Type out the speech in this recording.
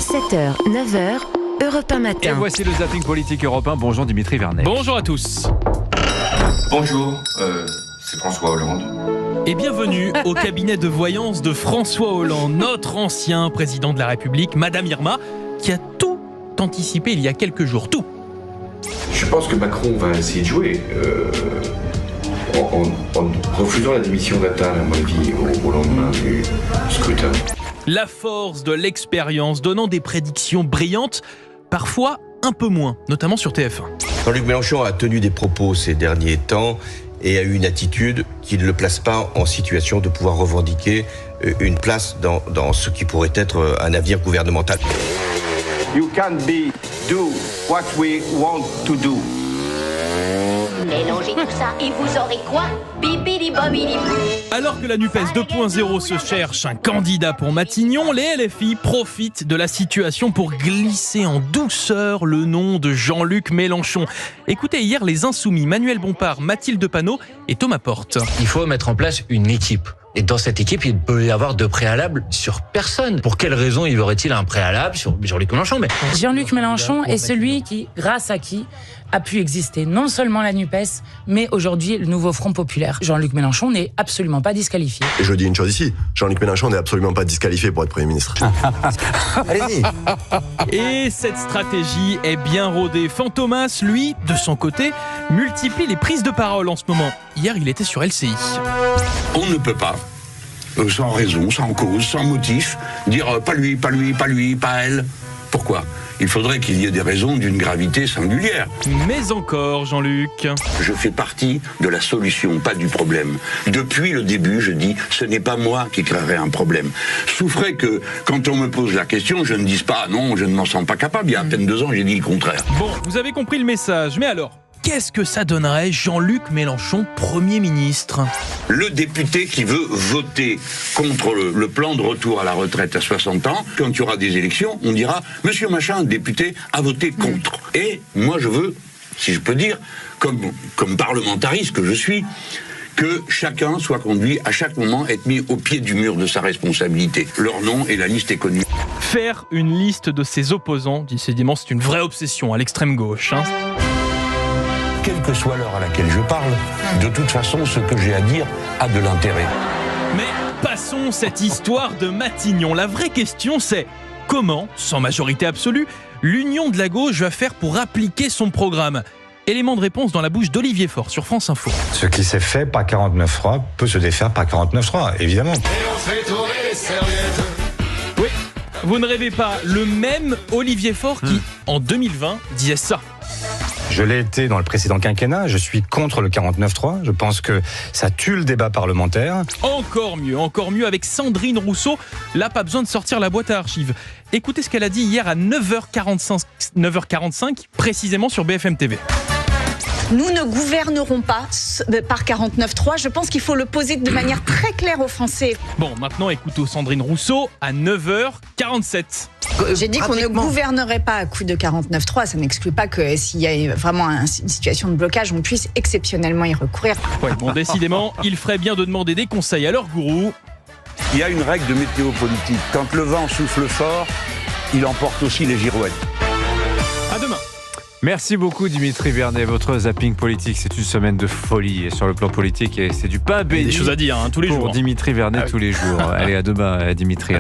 7h, 9h, Europe 1 matin. Et voici le zapping politique européen. Bonjour Dimitri Vernet. Bonjour à tous. Bonjour, c'est François Hollande. Et bienvenue au cabinet de voyance de François Hollande, notre ancien président de la République, Madame Irma, qui a tout anticipé il y a quelques jours. Tout. Je pense que Macron va essayer de jouer en refusant la démission d'Attal, à mon avis, au lendemain du scrutin. La force de l'expérience, donnant des prédictions brillantes, parfois un peu moins, notamment sur TF1. Jean-Luc Mélenchon a tenu des propos ces derniers temps et a eu une attitude qui ne le place pas en situation de pouvoir revendiquer une place dans ce qui pourrait être un avenir gouvernemental. You can't do what we want to do. Mélangez tout ça et vous aurez quoi? Bibidi-bobidi-bou. Alors que la NUPES 2.0 se cherche un candidat pour Matignon, les LFI profitent de la situation pour glisser en douceur le nom de Jean-Luc Mélenchon. Écoutez hier les Insoumis, Manuel Bompard, Mathilde Panot et Thomas Porte. Il faut mettre en place une équipe. Et dans cette équipe, il peut y avoir de préalables sur personne. Pour quelle raison y aurait-il un préalable sur Jean-Luc Mélenchon? Jean-Luc Mélenchon est celui qui, grâce à qui, a pu exister non seulement la NUPES, mais aujourd'hui le nouveau Front Populaire. Jean-Luc Mélenchon n'est absolument pas disqualifié. Et je dis une chose ici, Jean-Luc Mélenchon n'est absolument pas disqualifié pour être Premier ministre. Allez-y. Et cette stratégie est bien rodée. Fantomas, lui, de son côté, multiplie les prises de parole en ce moment. Hier, il était sur LCI. On ne peut pas, sans raison, sans cause, sans motif, dire pas lui, pas lui, pas lui, pas elle. Pourquoi ? Il faudrait qu'il y ait des raisons d'une gravité singulière. Mais encore, Jean-Luc. Je fais partie de la solution, pas du problème. Depuis le début, je dis, ce n'est pas moi qui créerai un problème. Souffrez que, quand on me pose la question, je ne dise pas, non, je ne m'en sens pas capable. Il y a à peine 2 ans, j'ai dit le contraire. Bon, vous avez compris le message, mais alors, qu'est-ce que ça donnerait Jean-Luc Mélenchon Premier ministre? Le député qui veut voter contre le plan de retour à la retraite à 60 ans, quand il y aura des élections, on dira « Monsieur Machin, député, a voté contre ». Et moi, je veux, si je peux dire, comme parlementariste que je suis, que chacun soit conduit à chaque moment, être mis au pied du mur de sa responsabilité. Leur nom et la liste est connue. Faire une liste de ses opposants, décidément, c'est une vraie obsession à l'extrême gauche. Quelle que soit l'heure à laquelle je parle, de toute façon, ce que j'ai à dire a de l'intérêt. Mais passons cette histoire de Matignon. La vraie question, c'est comment, sans majorité absolue, l'Union de la gauche va faire pour appliquer son programme? Élément de réponse dans la bouche d'Olivier Faure sur France Info. Ce qui s'est fait par 49.3 peut se défaire par 49.3, évidemment. Et on fait tourner les serviettes. Oui, vous ne rêvez pas, le même Olivier Faure qui, en 2020, disait ça. Je l'ai été dans le précédent quinquennat, je suis contre le 49.3, je pense que ça tue le débat parlementaire. Encore mieux avec Sandrine Rousseau, là pas besoin de sortir la boîte à archives. Écoutez ce qu'elle a dit hier à 9h45 précisément sur BFM TV. Nous ne gouvernerons pas par 49.3. Je pense qu'il faut le poser de manière très claire aux Français. Bon, maintenant écoutons Sandrine Rousseau à 9h47. J'ai dit qu'on ne gouvernerait pas à coup de 49.3. Ça n'exclut pas que s'il y a vraiment une situation de blocage, on puisse exceptionnellement y recourir. Ouais, bon, décidément, il ferait bien de demander des conseils à leur gourou. Il y a une règle de météo politique. Quand le vent souffle fort, il emporte aussi les girouettes. À demain. Merci beaucoup Dimitri Vernet. Votre zapping politique, c'est une semaine de folie sur le plan politique et c'est du pain béni. Des choses à dire tous les jours. Pour Dimitri Vernet tous les jours. Allez, à demain Dimitri.